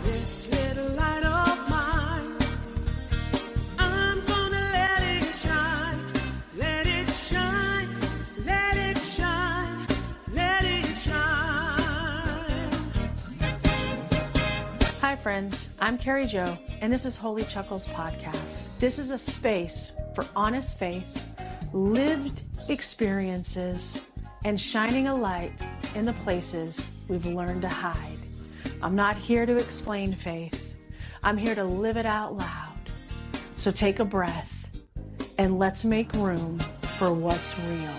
This little light of mine, I'm gonna let it shine. Let it shine, let it shine, let it shine. Hi friends, I'm Carrie Jo, and this is Holy Chuckles Podcast. This is a space for honest faith, lived experiences, and shining a light in the places we've learned to hide. I'm not here to explain faith. I'm here to live it out loud. So take a breath and let's make room for what's real.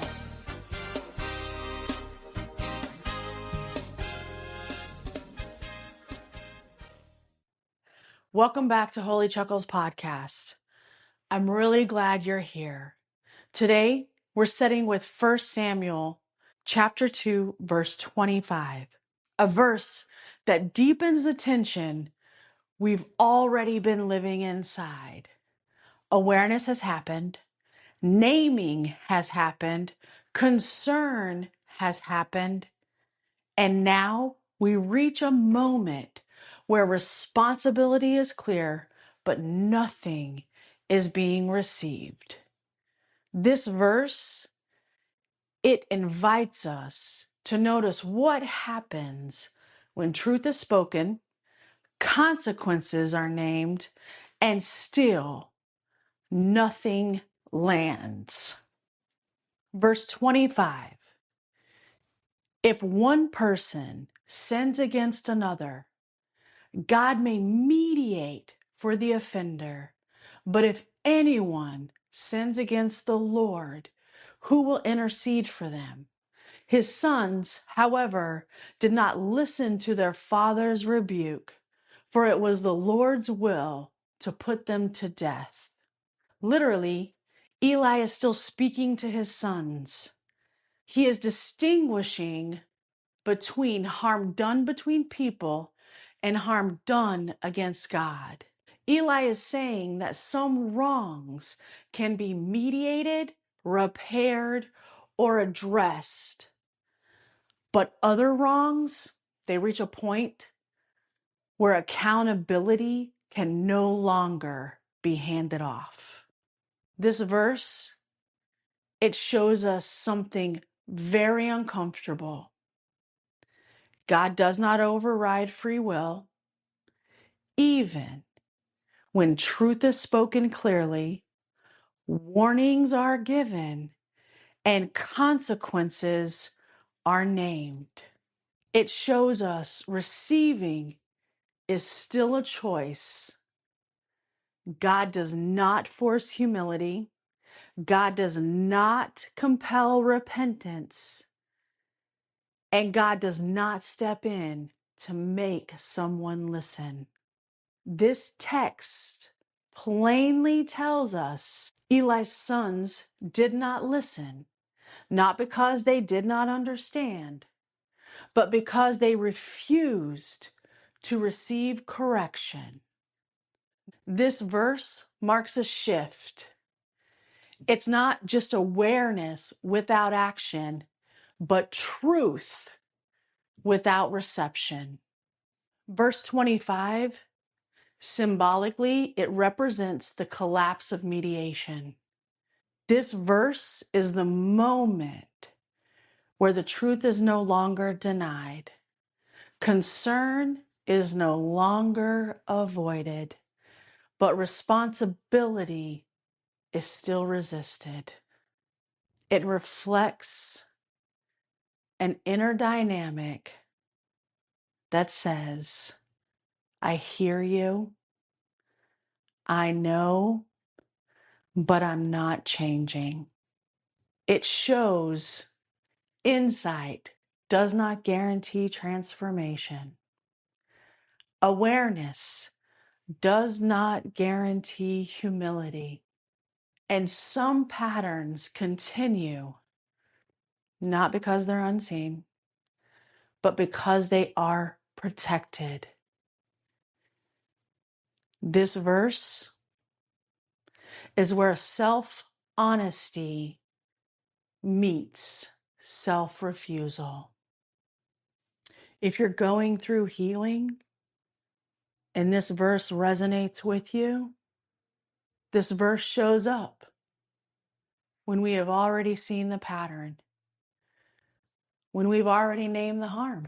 Welcome back to Holy Chuckles Podcast. I'm really glad you're here. Today, we're sitting with 1 Samuel chapter 2, verse 25, a verse that deepens the tension we've already been living inside. Awareness has happened, naming has happened, concern has happened, and now we reach a moment where responsibility is clear, but nothing is being received. This verse, it invites us to notice what happens when truth is spoken, consequences are named, and still nothing lands. Verse 25, if one person sins against another, God may mediate for the offender, but if anyone sins against the Lord, who will intercede for them? His sons, however, did not listen to their father's rebuke, for it was the Lord's will to put them to death. Literally, Eli is still speaking to his sons. He is distinguishing between harm done between people and harm done against God. Eli is saying that some wrongs can be mediated, repaired, or addressed, but other wrongs, they reach a point where accountability can no longer be handed off. This verse, it shows us something very uncomfortable. God does not override free will. Even when truth is spoken clearly, warnings are given, and consequences are named. It shows us receiving is still a choice. God does not force humility. God does not compel repentance. And God does not step in to make someone listen. This text plainly tells us Eli's sons did not listen, not because they did not understand, but because they refused to receive correction. This verse marks a shift. It's not just awareness without action, but truth without reception. Verse 25, symbolically, it represents the collapse of mediation. This verse is the moment where the truth is no longer denied. Concern is no longer avoided, but responsibility is still resisted. It reflects an inner dynamic that says, I hear you, I know, but I'm not changing. It shows insight does not guarantee transformation. Awareness does not guarantee humility. And some patterns continue, not because they're unseen, but because they are protected. This verse is where self-honesty meets self-refusal. If you're going through healing, and this verse resonates with you, this verse shows up when we have already seen the pattern, when we've already named the harm,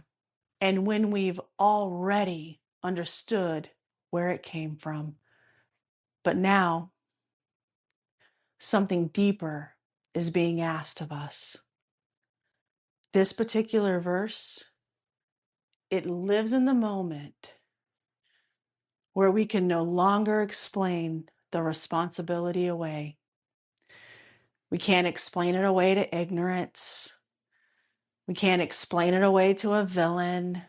and when we've already understood where it came from. But now, something deeper is being asked of us. This particular verse, it lives in the moment where we can no longer explain the responsibility away. We can't explain it away to ignorance. We can't explain it away to a villain.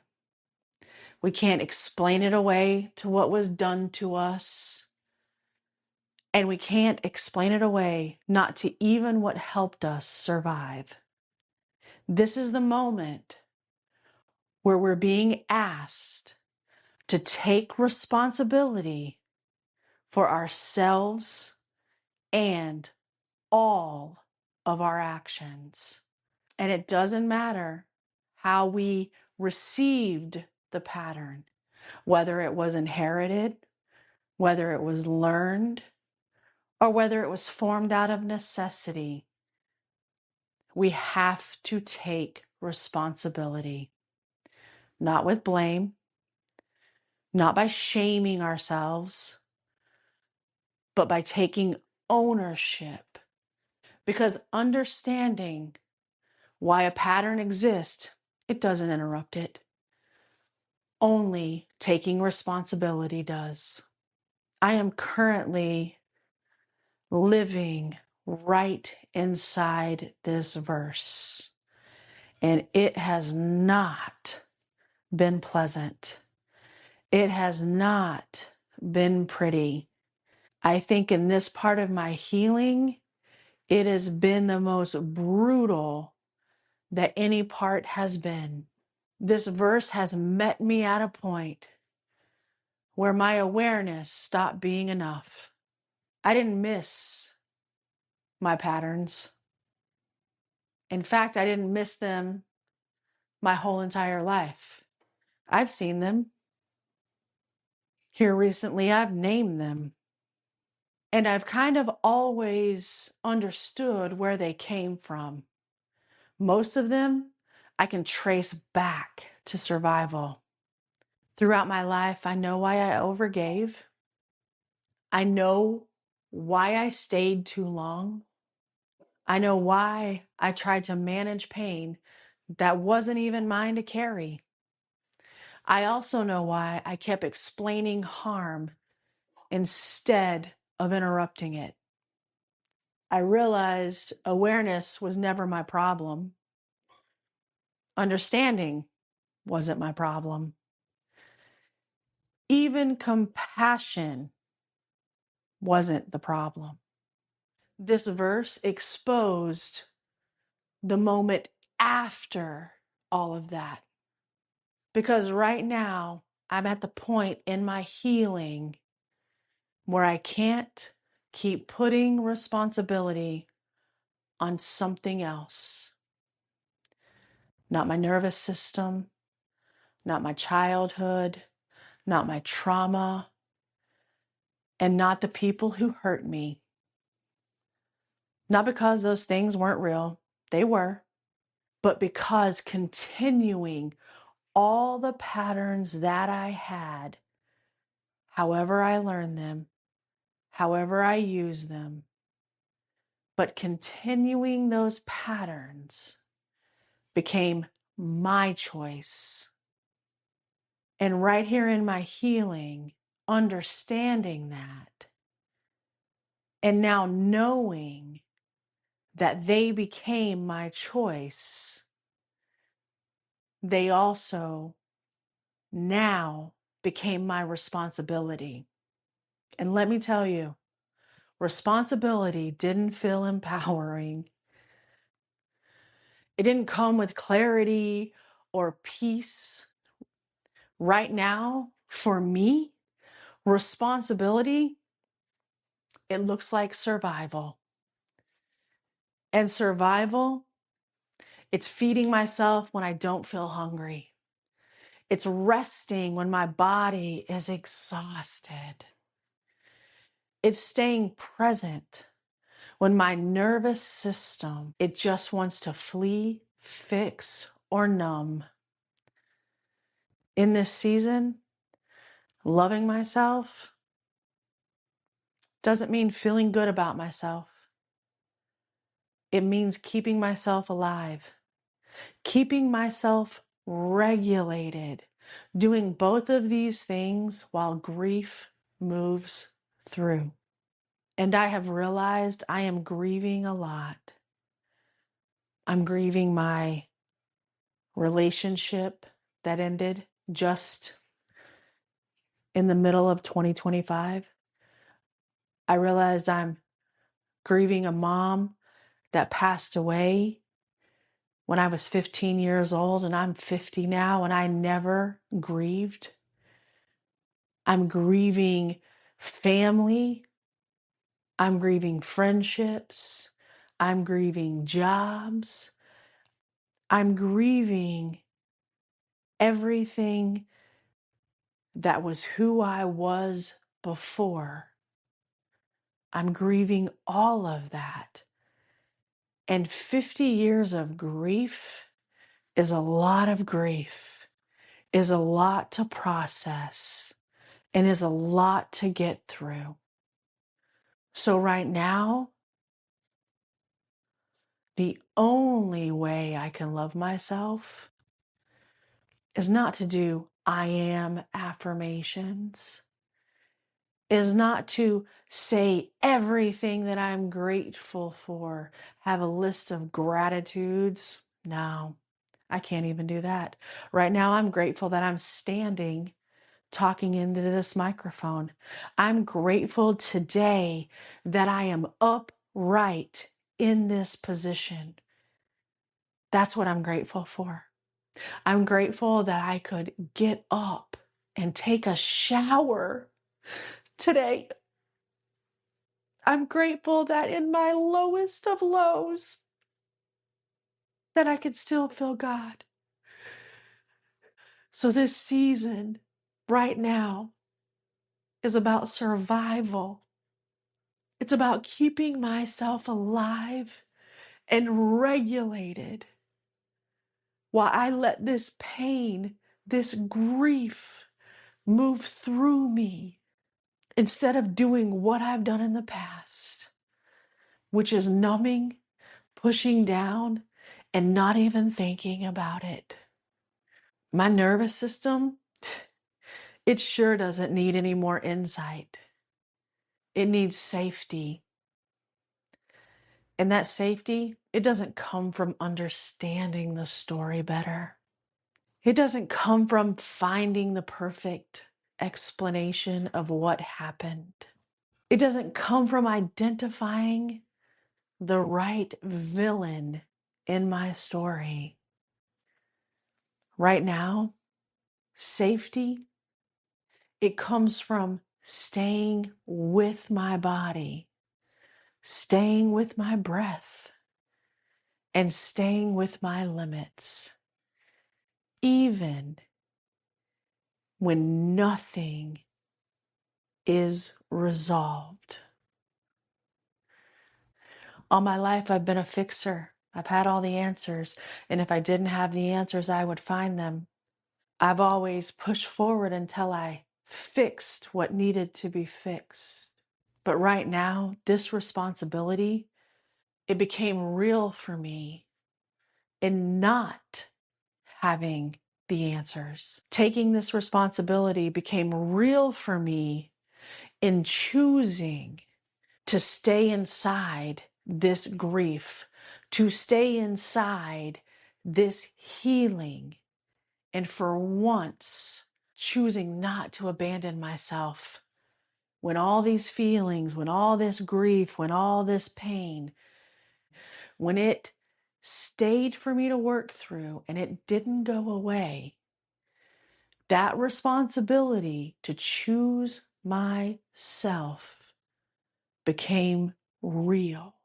We can't explain it away to what was done to us. And we can't explain it away not to even what helped us survive. This is the moment where we're being asked to take responsibility for ourselves and all of our actions. And it doesn't matter how we received the pattern, whether it was inherited, whether it was learned, or whether it was formed out of necessity. We have to take responsibility, not with blame, not by shaming ourselves, but by taking ownership. Because understanding why a pattern exists, it doesn't interrupt it. Only taking responsibility does. I am currently living right inside this verse, and it has not been pleasant. It has not been pretty. I think in this part of my healing, it has been the most brutal that any part has been. This verse has met me at a point where my awareness stopped being enough. I didn't miss my patterns. In fact, I didn't miss them my whole entire life. I've seen them. Here recently, I've named them. And I've kind of always understood where they came from. Most of them I can trace back to survival. Throughout my life, I know why I overgave. I know why I stayed too long. I know why I tried to manage pain that wasn't even mine to carry. I also know why I kept explaining harm instead of interrupting it. I realized awareness was never my problem. Understanding wasn't my problem. Even compassion wasn't the problem. This verse exposed the moment after all of that. Because right now, I'm at the point in my healing where I can't keep putting responsibility on something else. Not my nervous system, not my childhood, not my trauma, and not the people who hurt me. Not because those things weren't real, they were, but because continuing all the patterns that I had, however I learned them, however I use them, but continuing those patterns became my choice. And right here in my healing, understanding that, and now knowing that they became my choice, they also now became my responsibility. And let me tell you, responsibility didn't feel empowering. It didn't come with clarity or peace. Right now, for me, responsibility, it looks like survival. And survival, it's feeding myself when I don't feel hungry. It's resting when my body is exhausted. It's staying present when my nervous system, it just wants to flee, fix, or numb. In this season, loving myself doesn't mean feeling good about myself. It means keeping myself alive, keeping myself regulated, doing both of these things while grief moves through. And I have realized I am grieving a lot. I'm grieving my relationship that ended just in the middle of 2025. I realized I'm grieving a mom that passed away when I was 15 years old, and I'm 50 now, and I never grieved. I'm grieving family. I'm grieving friendships. I'm grieving jobs. I'm grieving everything that was who I was before. I'm grieving all of that. And 50 years of grief is a lot of grief, is a lot to process, and is a lot to get through. So right now, the only way I can love myself is not to do I am affirmations, is not to say everything that I'm grateful for, have a list of gratitudes. No, I can't even do that. Right now, I'm grateful that I'm standing talking into this microphone. I'm grateful today that I am upright in this position. That's what I'm grateful for. I'm grateful that I could get up and take a shower today. I'm grateful that in my lowest of lows, that I could still feel God. So this season, right now, is about survival. It's about keeping myself alive and regulated while I let this pain, this grief move through me instead of doing what I've done in the past, which is numbing, pushing down, and not even thinking about it. My nervous system, it sure doesn't need any more insight. It needs safety. And that safety, it doesn't come from understanding the story better. It doesn't come from finding the perfect explanation of what happened. It doesn't come from identifying the right villain in my story. Right now, safety, it comes from staying with my body, staying with my breath, and staying with my limits, even when nothing is resolved. All my life, I've been a fixer. I've had all the answers. And if I didn't have the answers, I would find them. I've always pushed forward until I fixed what needed to be fixed. But right now, this responsibility, it became real for me in not having the answers. Taking this responsibility became real for me in choosing to stay inside this grief, to stay inside this healing, and for once choosing not to abandon myself when all these feelings, when all this grief, when all this pain, when it stayed for me to work through and it didn't go away. That responsibility to choose myself became real.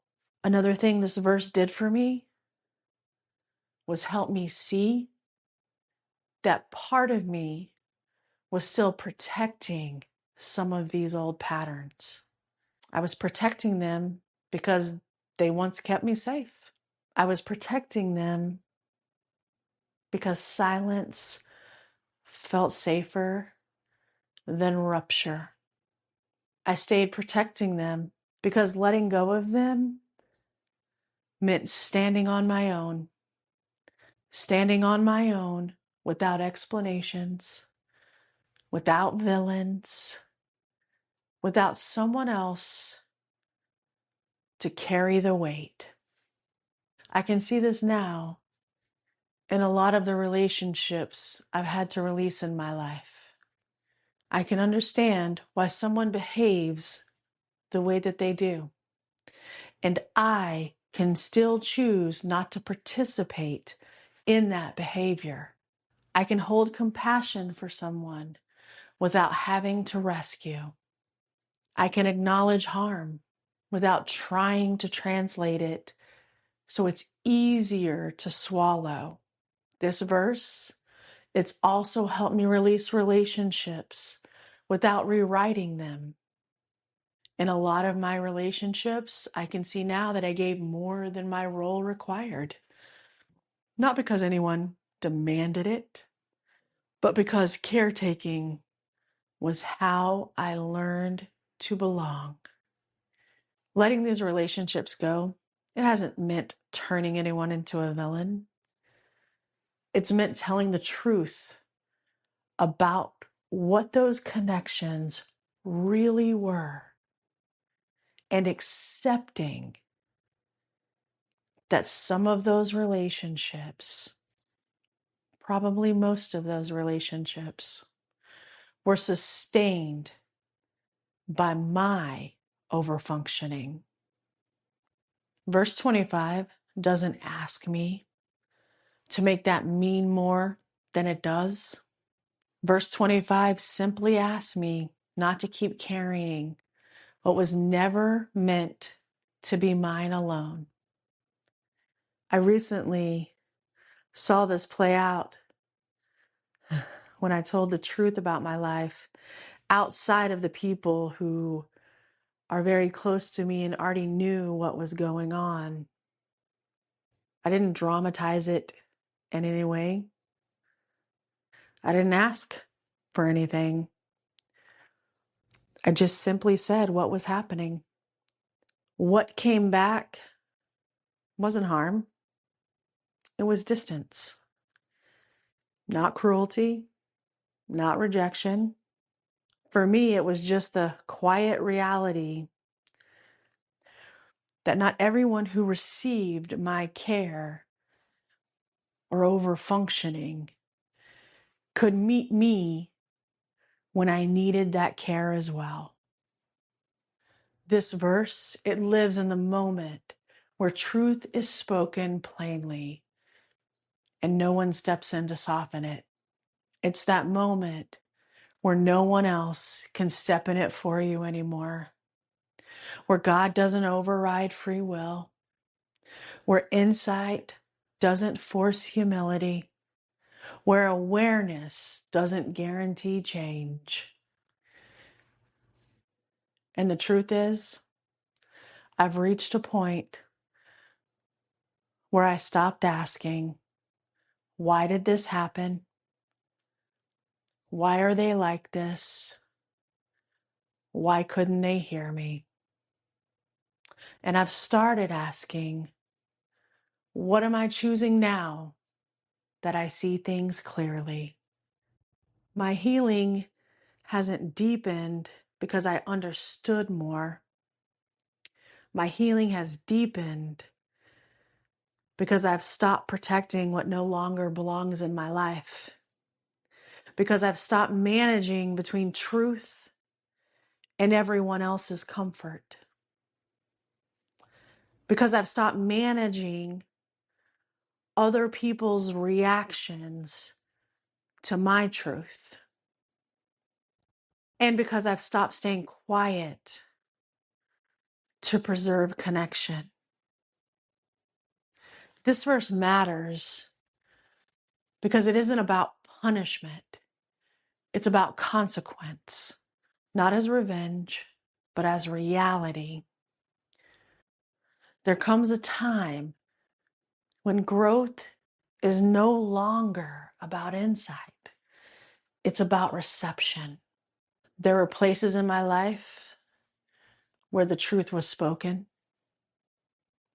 Another thing this verse did for me was help me see that part of me was still protecting some of these old patterns. I was protecting them because they once kept me safe. I was protecting them because silence felt safer than rupture. I stayed protecting them because letting go of them meant standing on my own without explanations, without villains, without someone else to carry the weight. I can see this now in a lot of the relationships I've had to release in my life. I can understand why someone behaves the way that they do. And I can still choose not to participate in that behavior. I can hold compassion for someone without having to rescue. I can acknowledge harm without trying to translate it so it's easier to swallow. This verse, it's also helped me release relationships without rewriting them. In a lot of my relationships, I can see now that I gave more than my role required. Not because anyone demanded it, but because caretaking was how I learned to belong. Letting these relationships go, it hasn't meant turning anyone into a villain. It's meant telling the truth about what those connections really were and accepting that some of those relationships, probably most of those relationships, were sustained by my overfunctioning. Verse 25 doesn't ask me to make that mean more than it does. Verse 25 simply asks me not to keep carrying what was never meant to be mine alone. I recently saw this play out when I told the truth about my life outside of the people who are very close to me and already knew what was going on. I didn't dramatize it in any way. I didn't ask for anything. I just simply said what was happening. What came back wasn't harm. It was distance. Not cruelty, not rejection. For me, it was just the quiet reality that not everyone who received my care or overfunctioning could meet me when I needed that care as well. This verse, it lives in the moment where truth is spoken plainly and no one steps in to soften it. It's that moment where no one else can step in it for you anymore, where God doesn't override free will, where insight doesn't force humility, where awareness doesn't guarantee change. And the truth is, I've reached a point where I stopped asking, why did this happen? Why are they like this? Why couldn't they hear me? And I've started asking, what am I choosing now that I see things clearly? My healing hasn't deepened because I understood more. My healing has deepened because I've stopped protecting what no longer belongs in my life. Because I've stopped managing between truth and everyone else's comfort. Because I've stopped managing other people's reactions to my truth. And because I've stopped staying quiet to preserve connection. This verse matters because it isn't about punishment. It's about consequence, not as revenge, but as reality. There comes a time when growth is no longer about insight. It's about reception. There were places in my life where the truth was spoken,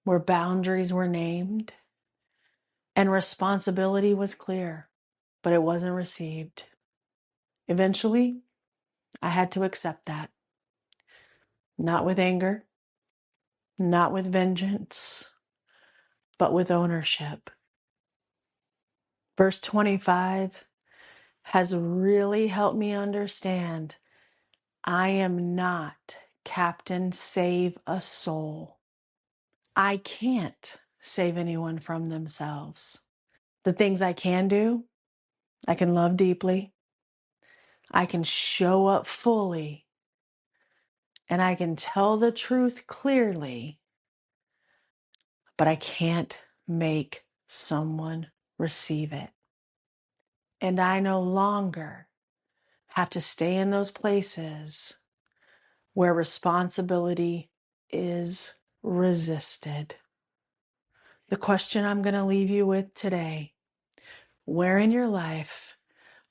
where boundaries were named, and responsibility was clear, but it wasn't received. Eventually, I had to accept that. Not with anger, not with vengeance, but with ownership. Verse 25 has really helped me understand I am not Captain Save a Soul. I can't save anyone from themselves. The things I can do, I can love deeply, I can show up fully, and I can tell the truth clearly, but I can't make someone receive it. And I no longer have to stay in those places where responsibility is resisted. The question I'm going to leave you with today, where in your life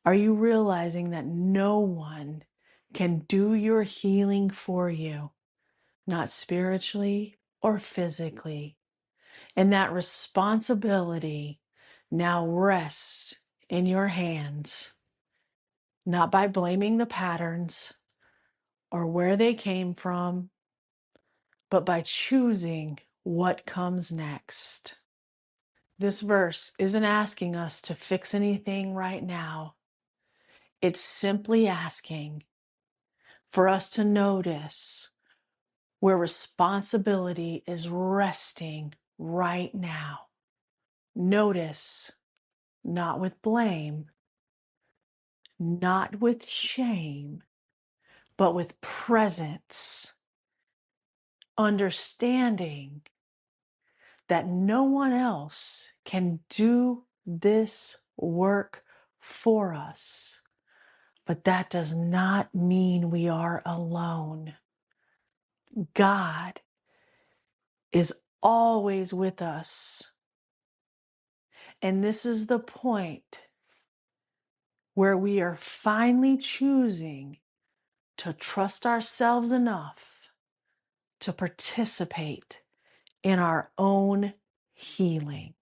are you realizing that no one can do your healing for you, not spiritually or physically, and that responsibility now rests in your hands, not by blaming the patterns or where they came from, but by choosing what comes next. This verse isn't asking us to fix anything right now. It's simply asking for us to notice where responsibility is resting right now. Notice, not with blame, not with shame, but with presence, understanding that no one else can do this work for us. But that does not mean we are alone. God is always with us. And this is the point where we are finally choosing to trust ourselves enough to participate in our own healing.